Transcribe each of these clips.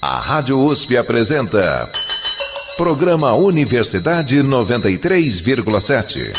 A Rádio USP apresenta Programa Universidade 93,7.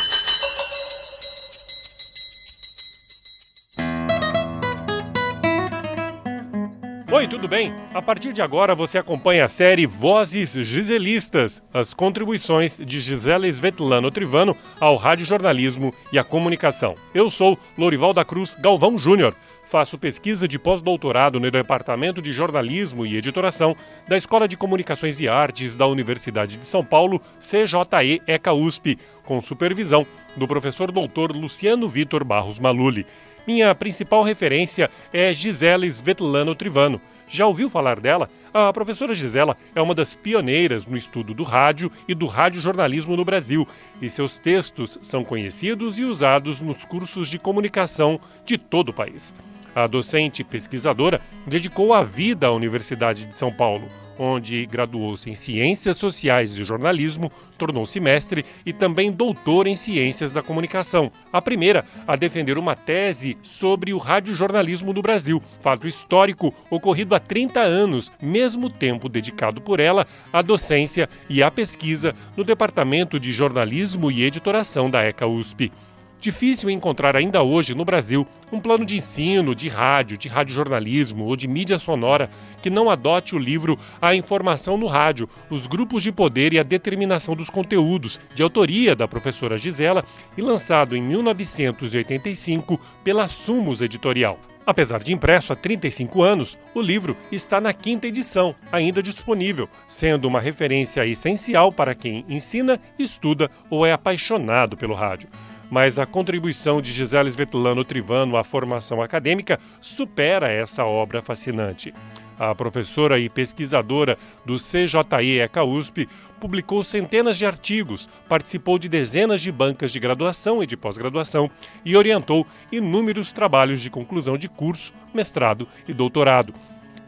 Oi, tudo bem? A partir de agora você acompanha a série Vozes Giselistas, as contribuições de Gisela Svetlana Trivano ao radiojornalismo e à comunicação. Eu sou Lorival da Cruz Galvão Júnior. Faço pesquisa de pós-doutorado no Departamento de Jornalismo e Editoração da Escola de Comunicações e Artes da Universidade de São Paulo, CJE-ECA-USP, com supervisão do professor doutor Luciano Vitor Barros Maluli. Minha principal referência é Gisela Svetlana Trivano. Já ouviu falar dela? A professora Gisela é uma das pioneiras no estudo do rádio e do radiojornalismo no Brasil, e seus textos são conhecidos e usados nos cursos de comunicação de todo o país. A docente e pesquisadora dedicou a vida à Universidade de São Paulo, onde graduou-se em Ciências Sociais e Jornalismo, tornou-se mestre e também doutor em Ciências da Comunicação. A primeira a defender uma tese sobre o radiojornalismo no Brasil, fato histórico ocorrido há 30 anos, mesmo tempo dedicado por ela à docência e à pesquisa no Departamento de Jornalismo e Editoração da ECA-USP. Difícil encontrar ainda hoje no Brasil um plano de ensino de radiojornalismo ou de mídia sonora que não adote o livro A Informação no Rádio, os grupos de poder e a determinação dos conteúdos, de autoria da professora Gisela e lançado em 1985 pela Sumos Editorial. Apesar de impresso há 35 anos, o livro está na 5ª edição, ainda disponível, sendo uma referência essencial para quem ensina, estuda ou é apaixonado pelo rádio. Mas a contribuição de Gisela Svetlana Trivano à formação acadêmica supera essa obra fascinante. A professora e pesquisadora do CJE-ECA-USP publicou centenas de artigos, participou de dezenas de bancas de graduação e de pós-graduação e orientou inúmeros trabalhos de conclusão de curso, mestrado e doutorado.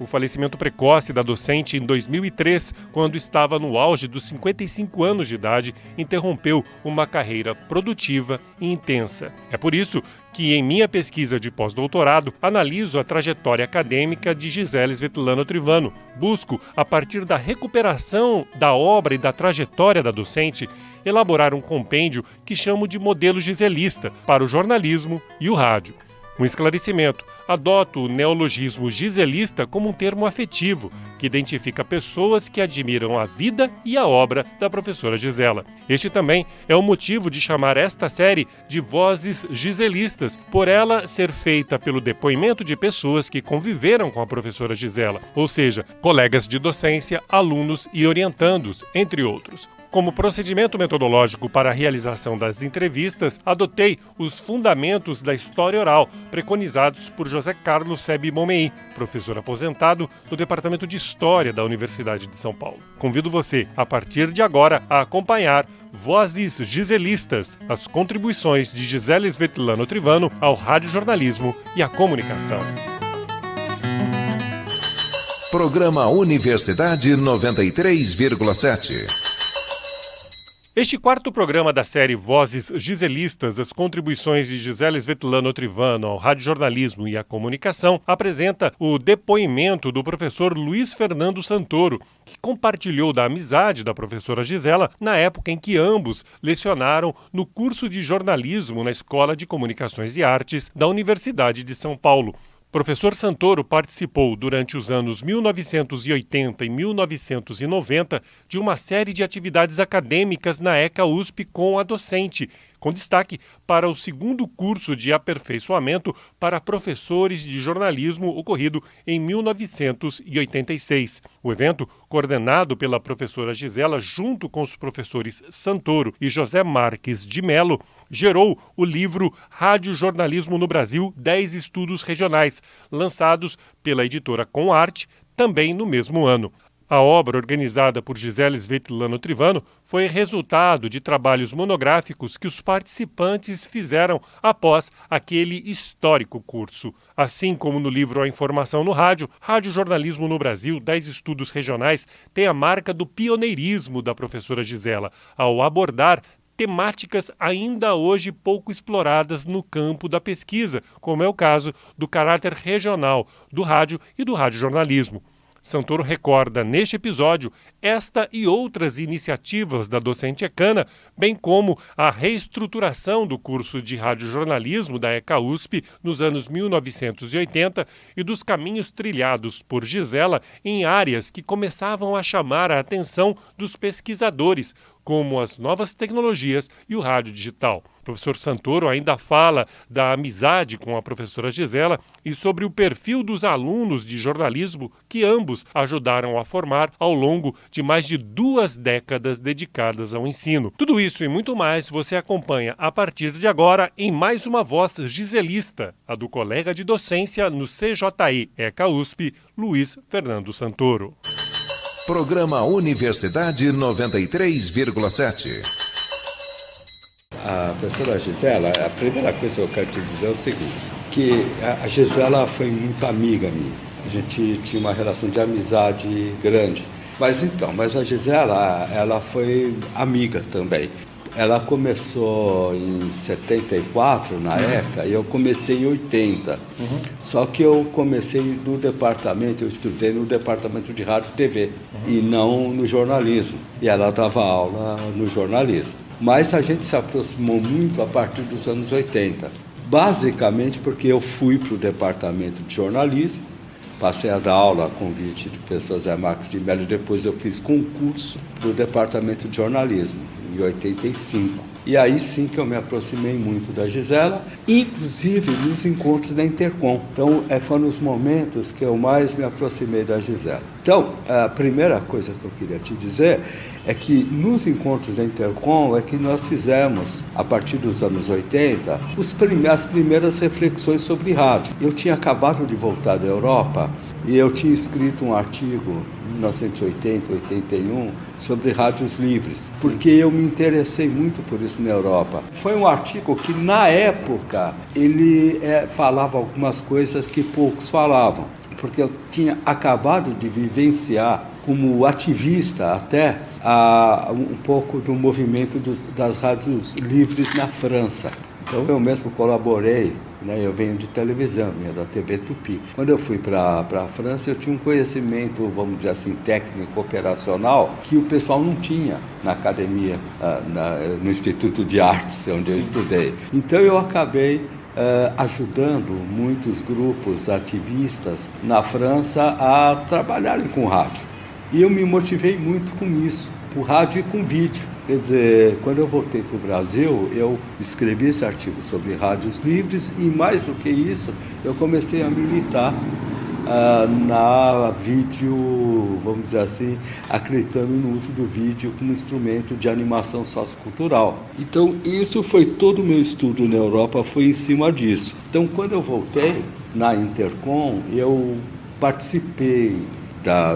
O falecimento precoce da docente em 2003, quando estava no auge dos 55 anos de idade, interrompeu uma carreira produtiva e intensa. É por isso que, em minha pesquisa de pós-doutorado, analiso a trajetória acadêmica de Gisela Svetlana Trivano. Busco, a partir da recuperação da obra e da trajetória da docente, elaborar um compêndio que chamo de modelo giselista para o jornalismo e o rádio. Um esclarecimento. Adoto o neologismo giselista como um termo afetivo, que identifica pessoas que admiram a vida e a obra da professora Gisela. Este também é o motivo de chamar esta série de Vozes Giselistas, por ela ser feita pelo depoimento de pessoas que conviveram com a professora Gisela, ou seja, colegas de docência, alunos e orientandos, entre outros. Como procedimento metodológico para a realização das entrevistas, adotei os fundamentos da história oral, preconizados por José Carlos Sebi Momei, professor aposentado do Departamento de História da Universidade de São Paulo. Convido você, a partir de agora, a acompanhar Vozes Giselistas, as contribuições de Gisela Svetlana Trivano ao radiojornalismo e à comunicação. Programa Universidade 93,7. Este quarto programa da série Vozes Giselistas, as contribuições de Gisela Svetlana Trivano ao radiojornalismo e à comunicação, apresenta o depoimento do professor Luiz Fernando Santoro, que compartilhou da amizade da professora Gisela na época em que ambos lecionaram no curso de jornalismo na Escola de Comunicações e Artes da Universidade de São Paulo. Professor Santoro participou durante os anos 1980 e 1990 de uma série de atividades acadêmicas na ECA-USP com a docente, com destaque para o 2º curso de aperfeiçoamento para professores de jornalismo ocorrido em 1986. O evento, coordenado pela professora Gisela junto com os professores Santoro e José Marques de Mello, gerou o livro Radiojornalismo no Brasil, 10 estudos regionais, lançados pela editora Com Arte, também no mesmo ano. A obra, organizada por Gisela Svetlana Trivano, foi resultado de trabalhos monográficos que os participantes fizeram após aquele histórico curso. Assim como no livro A Informação no Rádio, Radiojornalismo no Brasil, 10 estudos regionais, tem a marca do pioneirismo da professora Gisela, ao abordar temáticas ainda hoje pouco exploradas no campo da pesquisa, como é o caso do caráter regional do rádio e do radiojornalismo. Santoro recorda neste episódio esta e outras iniciativas da docente ECANA, bem como a reestruturação do curso de radiojornalismo da ECA USP nos anos 1980 e dos caminhos trilhados por Gisela em áreas que começavam a chamar a atenção dos pesquisadores, como as novas tecnologias e o rádio digital. O professor Santoro ainda fala da amizade com a professora Gisela e sobre o perfil dos alunos de jornalismo que ambos ajudaram a formar ao longo de mais de 2 décadas dedicadas ao ensino. Tudo isso e muito mais você acompanha a partir de agora em mais uma voz giselista, a do colega de docência no CJI ECA USP, Luiz Fernando Santoro. Programa Universidade 93,7. A professora Gisela, a primeira coisa que eu quero te dizer é o seguinte, que a Gisela foi muito amiga minha. A gente tinha uma relação de amizade grande. Mas a Gisela, ela foi amiga também. Ela começou em 74, na ECA, e eu comecei em 80. Só que eu comecei no departamento, eu estudei no departamento de rádio e TV, e não no jornalismo. E ela dava aula no jornalismo. Mas a gente se aproximou muito a partir dos anos 80. Basicamente porque eu fui para o departamento de jornalismo, passei a dar aula a convite do professor Zé Marcos de Mello, e depois eu fiz concurso para o departamento de jornalismo, em 85. E aí sim que eu me aproximei muito da Gisela, inclusive nos encontros da Intercom. Então, foram os momentos que eu mais me aproximei da Gisela. Então, a primeira coisa que eu queria te dizer é que nos encontros da Intercom é que nós fizemos, a partir dos anos 80, as primeiras reflexões sobre rádio. Eu tinha acabado de voltar da Europa e eu tinha escrito um artigo em 1980, 81, sobre rádios livres, porque eu me interessei muito por isso na Europa. Foi um artigo que, na época, ele falava algumas coisas que poucos falavam, porque eu tinha acabado de vivenciar, como ativista até, um pouco do movimento das rádios livres na França. Então eu mesmo colaborei, né? Eu venho de televisão, vinha da TV Tupi. Quando eu fui para a França, eu tinha um conhecimento, vamos dizer assim, técnico operacional que o pessoal não tinha na academia, no Instituto de Artes, onde eu estudei. Então eu acabei ajudando muitos grupos ativistas na França a trabalharem com rádio. E eu me motivei muito com isso, com rádio e com vídeo. Quer dizer, quando eu voltei para o Brasil, eu escrevi esse artigo sobre rádios livres e, mais do que isso, eu comecei a militar na vídeo, vamos dizer assim, acreditando no uso do vídeo como instrumento de animação sociocultural. Então, isso foi todo o meu estudo na Europa, foi em cima disso. Então, quando eu voltei na Intercom, eu participei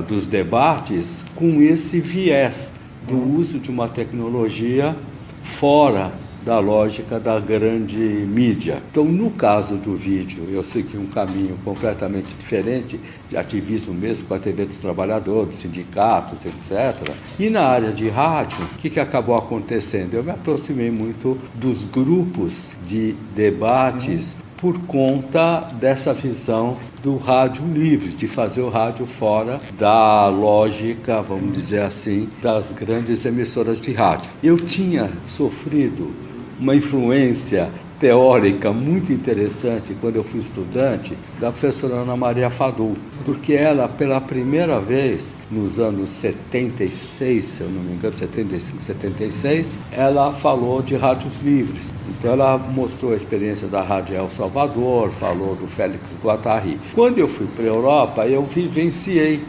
dos debates com esse viés do uso de uma tecnologia fora da lógica da grande mídia. Então, no caso do vídeo, eu segui um caminho completamente diferente, de ativismo mesmo com a TV dos Trabalhadores, sindicatos, etc. E na área de rádio, o que acabou acontecendo? Eu me aproximei muito dos grupos de debates por conta dessa visão do rádio livre, de fazer o rádio fora da lógica, vamos dizer assim, das grandes emissoras de rádio. Eu tinha sofrido uma influência teórica muito interessante quando eu fui estudante da professora Ana Maria Fadul, porque ela, pela primeira vez, nos anos 76, se eu não me engano, 75, 76, ela falou de rádios livres. Então ela mostrou a experiência da Rádio El Salvador, falou do Félix Guattari. Quando eu fui para a Europa, eu vivenciei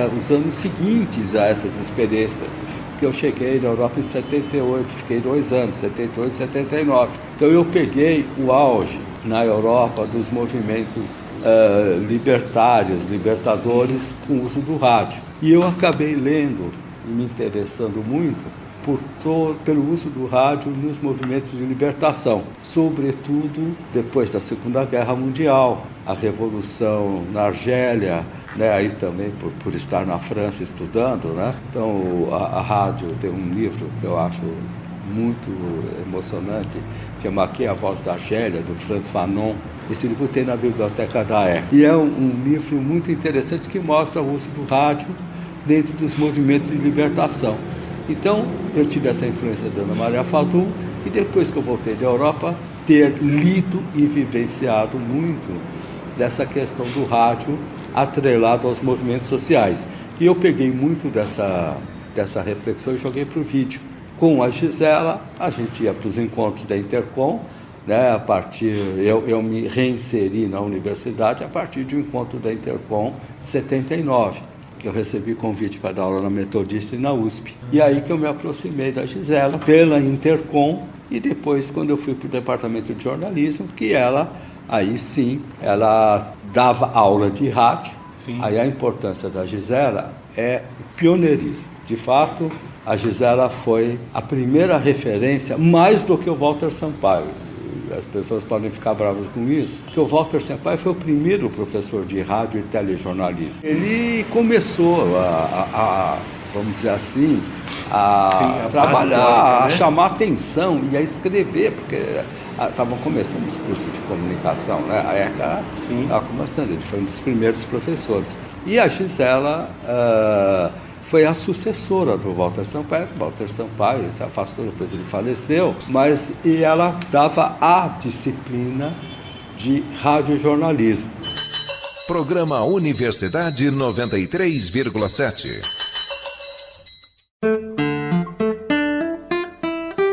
os anos seguintes a essas experiências. Porque eu cheguei na Europa em 78, fiquei 2 anos, 78, 79. Então eu peguei o auge na Europa dos movimentos libertadores com o uso do rádio. E eu acabei lendo e me interessando muito pelo uso do rádio nos movimentos de libertação, sobretudo depois da Segunda Guerra Mundial, a Revolução na Argélia, né, aí também por estar na França estudando, né? Então a rádio tem um livro que eu acho muito emocionante, chama Aqui a Voz da Argélia, do Frantz Fanon, Esse livro tem na biblioteca da ECA. E é um livro muito interessante que mostra o uso do rádio dentro dos movimentos de libertação. Então, eu tive essa influência da Ana Maria Fadum e depois que eu voltei da Europa, ter lido e vivenciado muito dessa questão do rádio atrelado aos movimentos sociais. E eu peguei muito dessa reflexão e joguei para o vídeo. Com a Gisela, a gente ia para os encontros da Intercom, né, eu me reinseri na universidade a partir de um encontro da Intercom de 79, que eu recebi convite para dar aula na Metodista e na USP. E aí que eu me aproximei da Gisela pela Intercom e depois, quando eu fui para o departamento de jornalismo, que aí sim, ela dava aula de rádio. Sim. Aí a importância da Gisela é o pioneirismo. De fato, a Gisela foi a primeira referência, mais do que o Walter Sampaio. As pessoas podem ficar bravas com isso, porque o Walter Sampaio foi o primeiro professor de rádio e telejornalismo. Ele começou vamos dizer assim, a trabalhar, a chamar atenção e a escrever, porque estavam começando os cursos de comunicação, né? A ECA estava começando, ele foi um dos primeiros professores. E a Gisela foi a sucessora do Walter Sampaio. Walter Sampaio se afastou, depois ele faleceu, e ela dava a disciplina de radiojornalismo. Programa Universidade 93,7.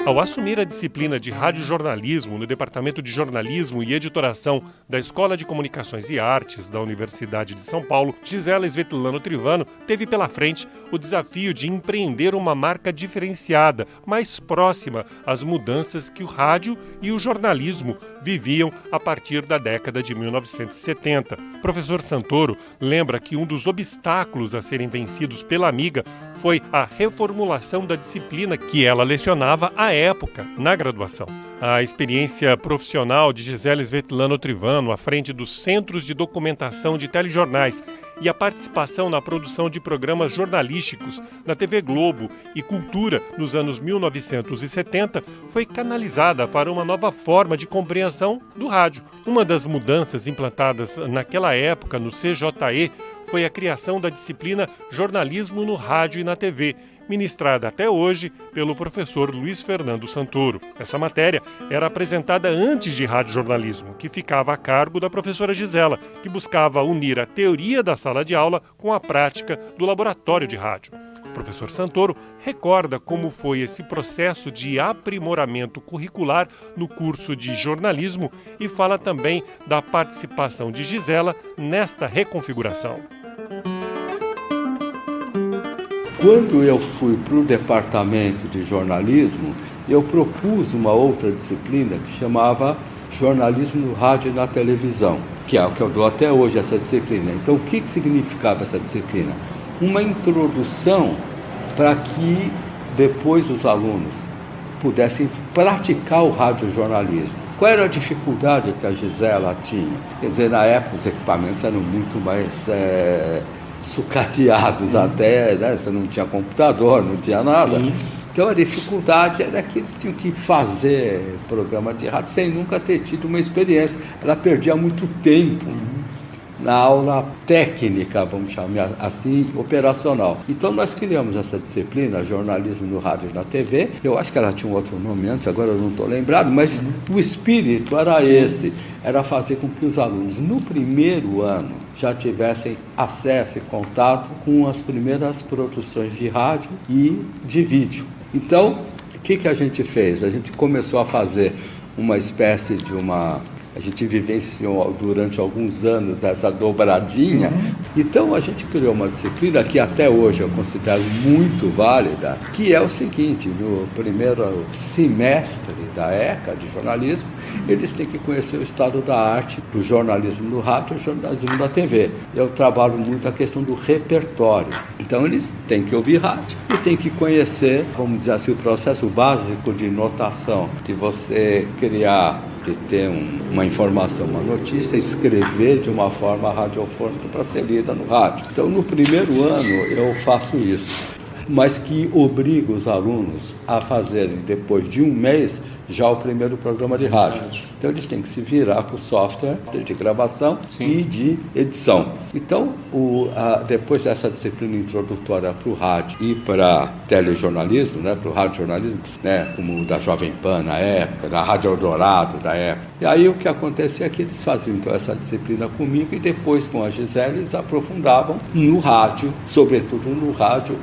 Ao assumir a disciplina de radiojornalismo no Departamento de Jornalismo e Editoração da Escola de Comunicações e Artes da Universidade de São Paulo, Gisela Svetlana Trivano teve pela frente o desafio de empreender uma marca diferenciada, mais próxima às mudanças que o rádio e o jornalismo viviam a partir da década de 1970. Professor Santoro lembra que um dos obstáculos a serem vencidos pela amiga foi a reformulação da disciplina que ela lecionava à época, na graduação. A experiência profissional de Gisela Svetlana Trivano à frente dos Centros de Documentação de Telejornais e a participação na produção de programas jornalísticos na TV Globo e Cultura nos anos 1970 foi canalizada para uma nova forma de compreensão do rádio. Uma das mudanças implantadas naquela época no CJE foi a criação da disciplina Jornalismo no Rádio e na TV, ministrada até hoje pelo professor Luiz Fernando Santoro. Essa matéria era apresentada antes de radiojornalismo, que ficava a cargo da professora Gisela, que buscava unir a teoria da sala de aula com a prática do laboratório de rádio. O professor Santoro recorda como foi esse processo de aprimoramento curricular no curso de jornalismo e fala também da participação de Gisela nesta reconfiguração. Quando eu fui para o departamento de jornalismo, eu propus uma outra disciplina que chamava Jornalismo no Rádio e na Televisão, que é o que eu dou até hoje, essa disciplina. Então, o que significava essa disciplina? Uma introdução para que depois os alunos pudessem praticar o radiojornalismo. Qual era a dificuldade que a Gisela tinha? Quer dizer, na época os equipamentos eram muito mais sucateados até, né? Você não tinha computador, não tinha nada. Sim. Então a dificuldade era que eles tinham que fazer programa de rádio sem nunca ter tido uma experiência. Ela perdia muito tempo na aula técnica, vamos chamar assim, operacional. Então nós criamos essa disciplina, jornalismo no rádio e na TV. Eu acho que ela tinha um outro nome antes, agora eu não estou lembrado, mas o espírito era esse, era fazer com que os alunos no primeiro ano já tivessem acesso e contato com as primeiras produções de rádio e de vídeo. Então, o que a gente fez? A gente começou a fazer uma espécie de a gente vivenciou durante alguns anos essa dobradinha. Então a gente criou uma disciplina que até hoje eu considero muito válida, que é o seguinte: no primeiro semestre da ECA de jornalismo, eles têm que conhecer o estado da arte do jornalismo no rádio e jornalismo da TV. Eu trabalho muito a questão do repertório. Então eles têm que ouvir rádio e têm que conhecer, vamos dizer assim, o processo básico de notação, de você criar, de ter uma informação, uma notícia, escrever de uma forma radiofônica para ser lida no rádio. Então, no primeiro ano, eu faço isso, mas que obriga os alunos a fazerem, depois de um mês, já o primeiro programa de rádio. Então eles têm que se virar com o software de gravação e de edição. Então, depois dessa disciplina introdutória para o rádio e para telejornalismo, né, para o radiojornalismo, né, como o da Jovem Pan na época, da Rádio Eldorado da época. E aí o que acontecia é que eles faziam então essa disciplina comigo e depois com a Gisele eles aprofundavam no rádio, sobretudo no rádio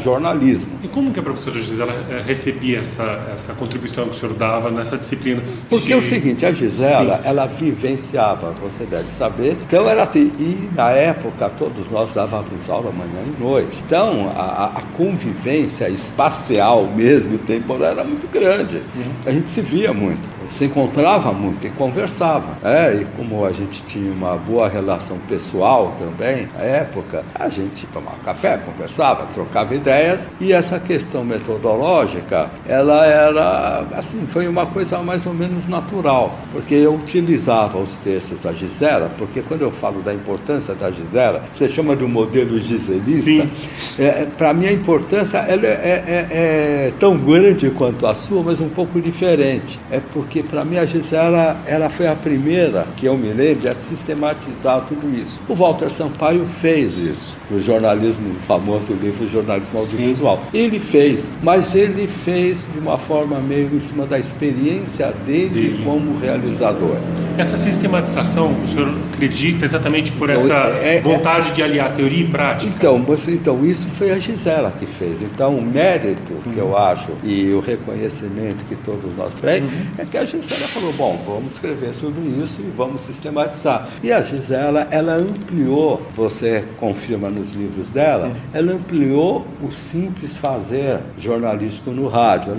/jornalismo. E como que a professora Gisela recebia essa contribuição que o senhor dava nessa disciplina? Porque é o seguinte, a Gisela, ela vivenciava, você deve saber, então era assim, e na época todos nós dávamos aula manhã e noite, então a convivência espacial mesmo, temporal, era muito grande, a gente se via muito, se encontrava muito e conversava, e como a gente tinha uma boa relação pessoal também, na época, a gente tomava café, conversava, trocava ideias, e essa questão metodológica, ela era, assim, foi uma coisa mais ou menos natural, porque eu utilizava os textos da Gisela, porque quando eu falo da importância da Gisela, você chama de um modelo giselista, para mim a importância ela é tão grande quanto a sua, mas um pouco diferente, porque para mim a Gisela, ela foi a primeira, que eu me lembro, a sistematizar tudo isso. O Walter Sampaio fez isso, no jornalismo, no famoso livro Jornalismo Audiovisual. Ele fez, mas ele fez de uma forma meio em cima da experiência dele como realizador. Essa sistematização, o senhor acredita exatamente por essa vontade de aliar teoria e prática? Então, isso foi a Gisela que fez. Então, o mérito que eu acho e o reconhecimento que todos nós temos é que a Gisela falou, bom, vamos escrever sobre isso e vamos sistematizar. E a Gisela, ela ampliou, você confirma nos livros dela, ela ampliou o simples fazer jornalístico no rádio,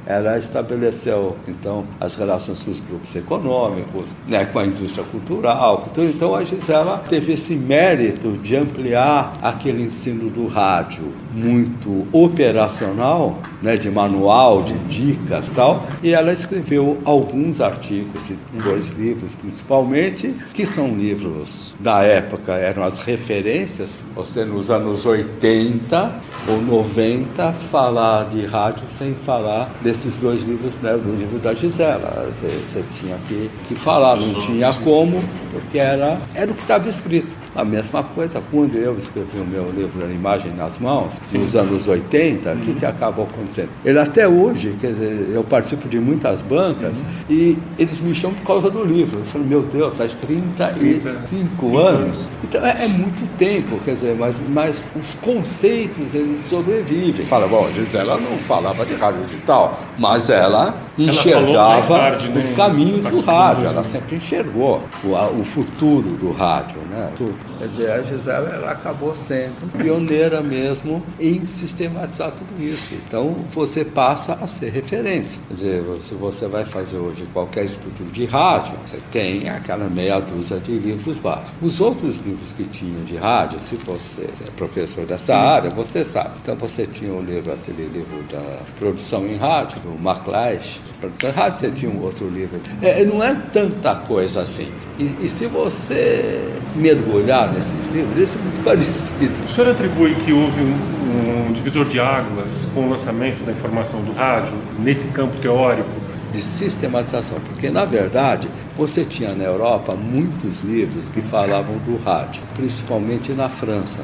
ela estabeleceu, então, as relações com os grupos econômicos, né, com a indústria cultural, então a Gisela teve esse mérito de ampliar aquele ensino do rádio muito operacional, né, de manual, de dicas e tal, e ela escreveu alguns artigos, 2 livros principalmente, que são livros da época, eram as referências, você nos anos 80 ou 90 falar de rádio sem falar desses 2 livros, né, do livro da Gisela, você tinha que falar, não tinha como, porque era o que estava escrito. A mesma coisa quando eu escrevi o meu livro A Imagem nas Mãos, nos anos 80, o que acabou acontecendo? Ele até hoje, quer dizer, eu participo de muitas bancas e eles me chamam por causa do livro. Eu falo, meu Deus, faz 35 anos. Então é muito tempo, quer dizer, mas os conceitos, eles sobrevivem. Fala, bom, a Gisela não falava de rádio digital, mas ela enxergava os caminhos do rádio, ela sempre enxergou o futuro do rádio, né? Quer dizer, a Gisela, ela acabou sendo pioneira mesmo em sistematizar tudo isso. Então, você passa a ser referência. Quer dizer, se você vai fazer hoje qualquer estudo de rádio, você tem aquela meia dúzia de livros básicos. Os outros livros que tinham de rádio, se você é professor dessa área, você sabe. Então, você tinha aquele livro da produção em rádio, do MacLeish, produção em rádio, você tinha um outro livro. Não é tanta coisa assim. E se você mergulhar nesses livros, isso é muito parecido. O senhor atribui que houve um divisor de águas com o lançamento da informação do rádio nesse campo teórico? De sistematização, porque na verdade você tinha na Europa muitos livros que falavam do rádio, principalmente na França.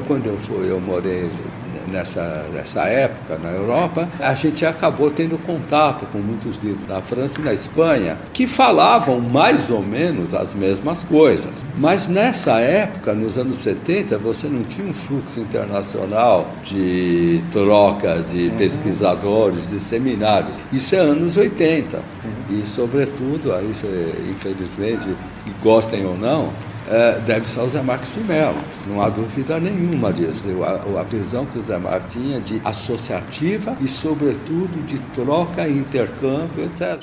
Quando eu morei nessa época na Europa, a gente acabou tendo contato com muitos livros na França e na Espanha que falavam mais ou menos as mesmas coisas. Mas nessa época, nos anos 70, você não tinha um fluxo internacional de troca de pesquisadores, de seminários. Isso é anos 80. E, sobretudo, aí, infelizmente, gostem ou não, deve ser o Zé Marques de Mello, não há dúvida nenhuma disso. A visão que o Zé Marques tinha de associativa e, sobretudo, de troca, intercâmbio, etc.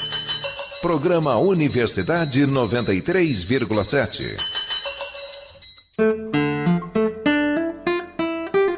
Programa Universidade 93,7.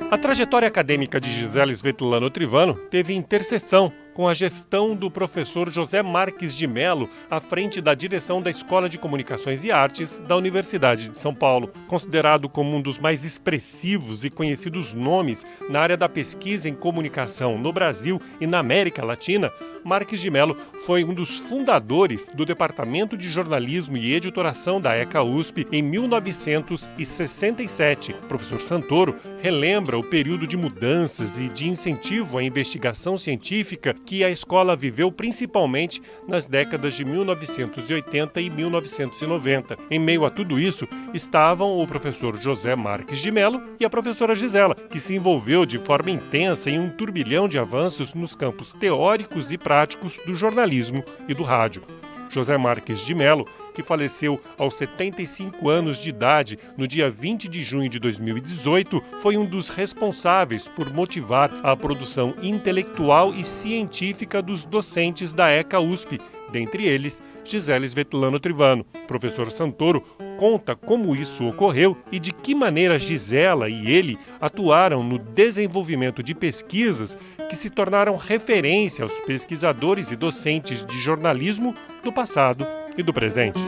A trajetória acadêmica de Gisela Svetlana Trivano teve interseção com a gestão do professor José Marques de Mello à frente da direção da Escola de Comunicações e Artes da Universidade de São Paulo. Considerado como um dos mais expressivos e conhecidos nomes na área da pesquisa em comunicação no Brasil e na América Latina, Marques de Mello foi um dos fundadores do Departamento de Jornalismo e Editoração da ECA USP em 1967. O professor Santoro relembra o período de mudanças e de incentivo à investigação científica que a escola viveu principalmente nas décadas de 1980 e 1990. Em meio a tudo isso, estavam o professor José Marques de Mello e a professora Gisela, que se envolveu de forma intensa em um turbilhão de avanços nos campos teóricos e práticos do jornalismo e do rádio. José Marques de Mello, que faleceu aos 75 anos de idade no dia 20 de junho de 2018, foi um dos responsáveis por motivar a produção intelectual e científica dos docentes da ECA USP, dentre eles Gisela Svetlana Trivano. Professor Santoro conta como isso ocorreu e de que maneira Gisela e ele atuaram no desenvolvimento de pesquisas que se tornaram referência aos pesquisadores e docentes de jornalismo do passado e do presente.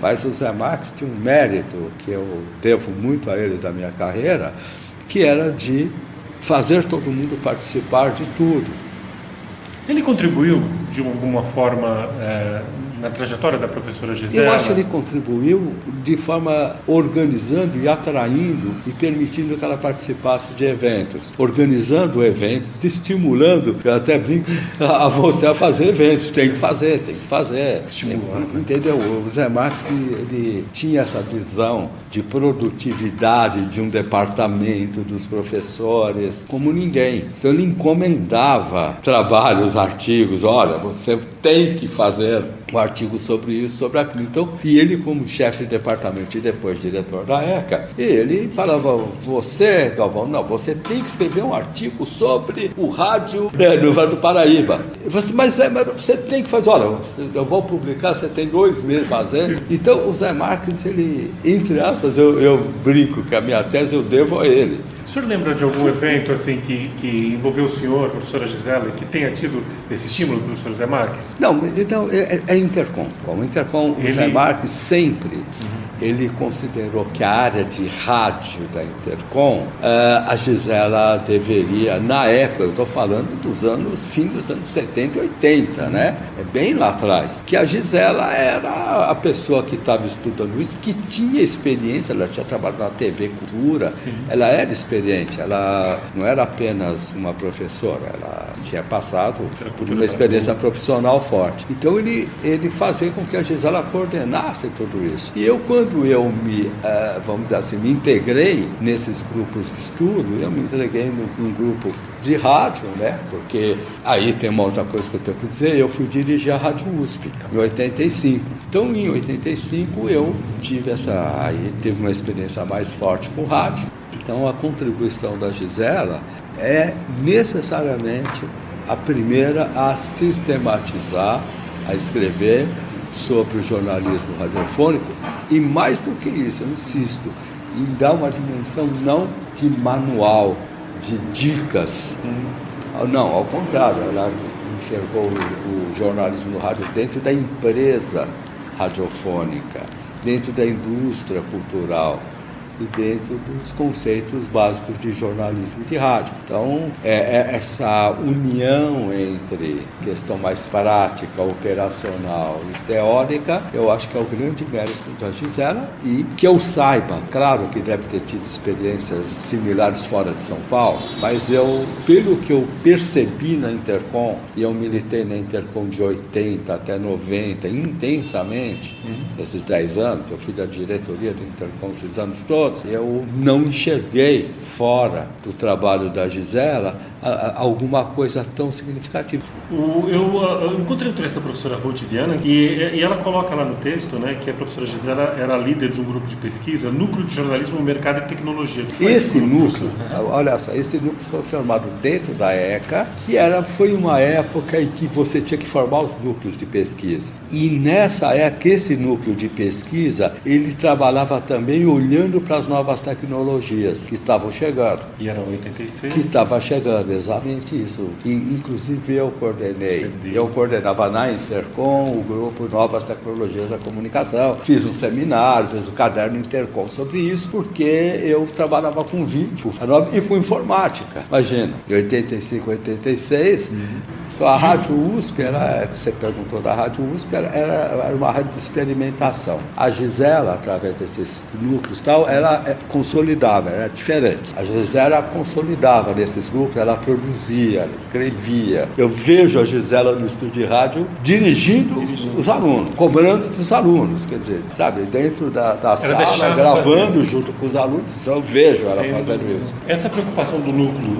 Mas o Zé Marques tinha um mérito que eu devo muito a ele da minha carreira, que era de fazer todo mundo participar de tudo. Ele contribuiu de alguma forma na trajetória da professora Gisela? Eu acho que ele contribuiu de forma organizando e atraindo e permitindo que ela participasse de eventos, organizando eventos, estimulando, eu até brinco, a você a fazer eventos, tem que fazer. Estimular. Entendeu? O Zé Marques, ele tinha essa visão de produtividade de um departamento, dos professores, como ninguém. Então ele encomendava trabalhos, artigos, olha, você tem que fazer um artigo sobre isso, sobre aquilo. Então, e ele como chefe de departamento e depois diretor da ECA, ele falava, você, Galvão, não, você tem que escrever um artigo sobre o rádio no Vale do Paraíba. Mas você tem que fazer, olha, eu vou publicar, você tem 2 meses fazendo. Então, o Zé Marques, ele, entre aspas, eu brinco que a minha tese eu devo a ele. O senhor lembra de algum evento assim que envolveu o senhor, a professora Gisela, que tenha tido esse estímulo do professor Zé Marques? Não, é Intercom. O Intercom, o Zé Marques sempre, ele considerou que a área de rádio da Intercom, a Gisela deveria, na época, eu estou falando fim dos anos 70 e 80, né? É bem lá atrás, que a Gisela era a pessoa que estava estudando isso, que tinha experiência, ela tinha trabalhado na TV Cultura, sim. Ela era experiente, ela não era apenas uma professora, ela tinha passado por uma experiência profissional forte. Então ele fazia com que a Gisela coordenasse tudo isso. E eu, quando eu vamos dizer assim, me integrei nesses grupos de estudo, eu me entreguei num grupo de rádio, né? Porque aí tem uma outra coisa que eu tenho que dizer, eu fui dirigir a Rádio USP em 85. Então, em 85, eu teve uma experiência mais forte com o rádio. Então, a contribuição da Gisela é necessariamente a primeira a sistematizar, a escrever sobre o jornalismo radiofônico e, mais do que isso, eu insisto, em dar uma dimensão não de manual, de dicas. Não, ao contrário, ela enxergou o jornalismo no rádio dentro da empresa radiofônica, dentro da indústria cultural e dentro dos conceitos básicos de jornalismo de rádio. Então, essa união entre questão mais prática, operacional e teórica, eu acho que é o grande mérito da Gisela e que eu saiba, claro que deve ter tido experiências similares fora de São Paulo, mas pelo que eu percebi na Intercom, e eu militei na Intercom de 80 até 90 intensamente, esses 10 anos, eu fui da diretoria da Intercom esses anos todos, eu não enxerguei fora do trabalho da Gisela alguma coisa tão significativa. Eu encontrei um texto da professora Ruth Viana e ela coloca lá no texto, né, que a professora Gisela era líder de um grupo de pesquisa, Núcleo de Jornalismo, Mercado e Tecnologia. Esse núcleo, olha só, esse núcleo foi formado dentro da ECA, que foi uma época em que você tinha que formar os núcleos de pesquisa. E nessa época, esse núcleo de pesquisa, ele trabalhava também olhando para as novas tecnologias que estavam chegando. E era 86? Que estava chegando, exatamente isso. E, inclusive eu coordenava na Intercom o grupo Novas Tecnologias da Comunicação. Fiz um seminário, fiz o caderno Intercom sobre isso, porque eu trabalhava com vídeo e com informática. Imagina, em 85, 86, então a Rádio USP, você perguntou da Rádio USP, era uma rádio de experimentação. A Gisela, através desses núcleos e tal, ela consolidava, era diferente. A Gisela consolidava nesses grupos, ela produzia, ela escrevia. Eu vejo a Gisela no estúdio de rádio dirigindo os alunos, cobrando dos alunos, quer dizer, sabe, dentro da sala, gravando junto com os alunos, eu vejo ela fazendo isso. Essa preocupação do núcleo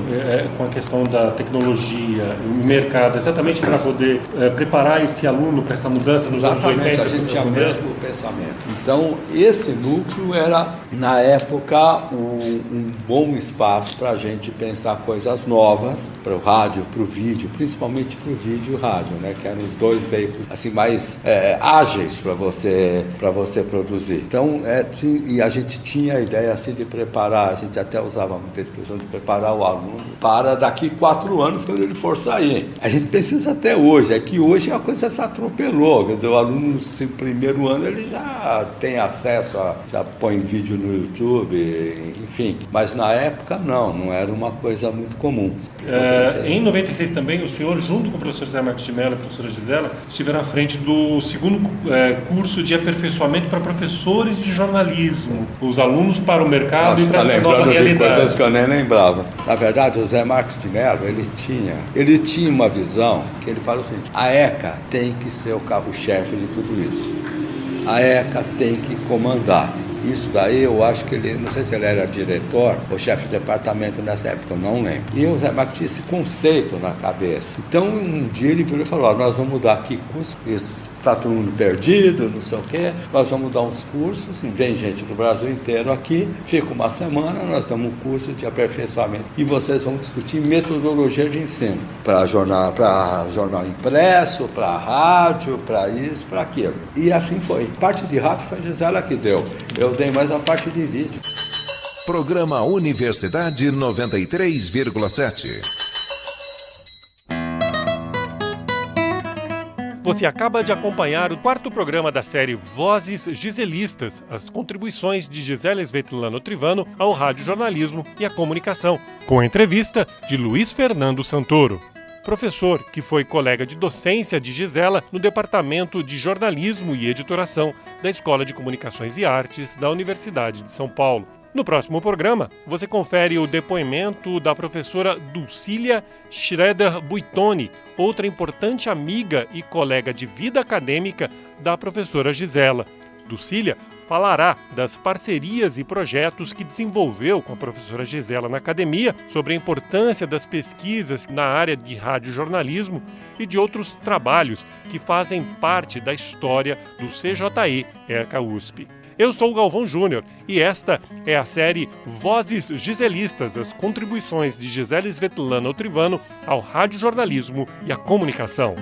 com a questão da tecnologia, o mercado, exatamente para poder preparar esse aluno para essa mudança nos anos 80. A gente tinha o mesmo pensamento. Então, esse núcleo era, na época, um bom espaço para a gente pensar coisas novas para o rádio, para o vídeo, principalmente para o vídeo e o rádio, né? Que eram os dois veículos assim, mais ágeis para você produzir. Então, e a gente tinha a ideia assim, de preparar, a gente até usava muita expressão de preparar o aluno para daqui 4 anos, quando ele for sair. A gente precisa até hoje, é que hoje a coisa se atropelou, quer dizer, o aluno no primeiro ano ele já tem acesso já põe vídeo no YouTube, enfim, mas na época não era uma coisa muito comum. Em 96 também, o senhor, junto com o professor Zé Marques de Mello e a professora Gisela, estiveram à frente do segundo curso de aperfeiçoamento para professores de jornalismo, os alunos para o mercado. Nossa, e para essa nova realidade. De coisas que eu nem lembrava. Na verdade, o Zé Marques de Mello, ele tinha uma visão que ele fala o seguinte: a ECA tem que ser o carro-chefe de tudo isso. A ECA tem que comandar. Isso daí eu acho que ele, não sei se ele era diretor ou chefe de departamento nessa época, eu não lembro. E o Zé Marques tinha esse conceito na cabeça. Então um dia ele virou e falou: nós vamos mudar aqui curso, está todo mundo perdido, não sei o quê, nós vamos dar uns cursos, vem gente do Brasil inteiro aqui, fica uma semana, nós damos um curso de aperfeiçoamento e vocês vão discutir metodologia de ensino para jornal impresso, para rádio, para isso, para aquilo. E assim foi. Parte de rádio foi a Gisela que deu. Eu dei mais a parte de vídeo. Programa Universidade 93,7. Você acaba de acompanhar o 4º programa da série Vozes Giselistas, as contribuições de Gisela Svetlana Trivano ao radiojornalismo e à comunicação, com a entrevista de Luiz Fernando Santoro, professor que foi colega de docência de Gisela no Departamento de Jornalismo e Editoração da Escola de Comunicações e Artes da Universidade de São Paulo. No próximo programa, você confere o depoimento da professora Dulcília Schroeder-Buitoni, outra importante amiga e colega de vida acadêmica da professora Gisela. Dulcília falará das parcerias e projetos que desenvolveu com a professora Gisela na academia, sobre a importância das pesquisas na área de radiojornalismo e de outros trabalhos que fazem parte da história do CJE ECA USP. Eu sou o Galvão Júnior e esta é a série Vozes Giselistas, as contribuições de Gisela Svetlana Trivano ao radiojornalismo e à comunicação.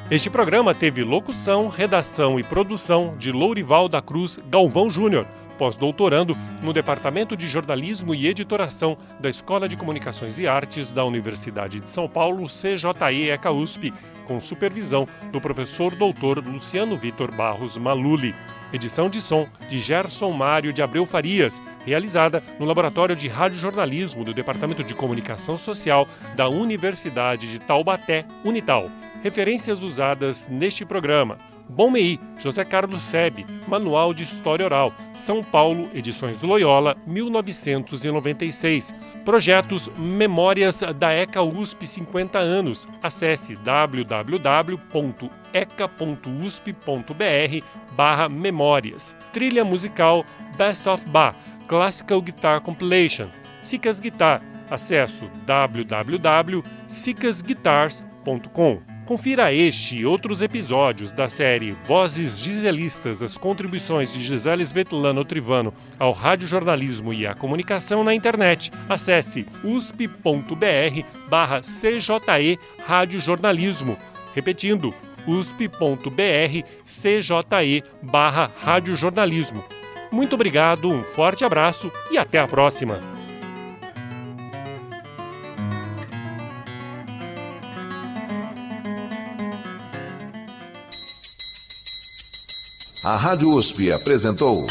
Este programa teve locução, redação e produção de Lourival da Cruz Galvão Júnior, pós-doutorando no Departamento de Jornalismo e Editoração da Escola de Comunicações e Artes da Universidade de São Paulo, CJE ECA USP, com supervisão do professor doutor Luciano Vitor Barros Maluli. Edição de som de Gerson Mário de Abreu Farias, realizada no Laboratório de Radiojornalismo do Departamento de Comunicação Social da Universidade de Taubaté, Unital. Referências usadas neste programa: Bom Mei, José Carlos Sebe, Manual de História Oral, São Paulo, Edições do Loyola, 1996. Projetos Memórias da ECA USP 50 anos. Acesse www.eca.usp.br/memórias. Trilha musical Best of Bach, Classical Guitar Compilation. Sicas Guitar. Acesso www.sicasguitars.com. Confira este e outros episódios da série Vozes Giselistas, as contribuições de Gisela Svetlana Trivano ao radiojornalismo e à comunicação na internet. Acesse usp.br/CJE Radiojornalismo. Repetindo, usp.br/CJE/radiojornalismo. Muito obrigado, um forte abraço e até a próxima. A Rádio USP apresentou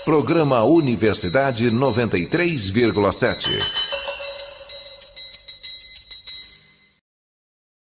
Programa Universidade 93,7.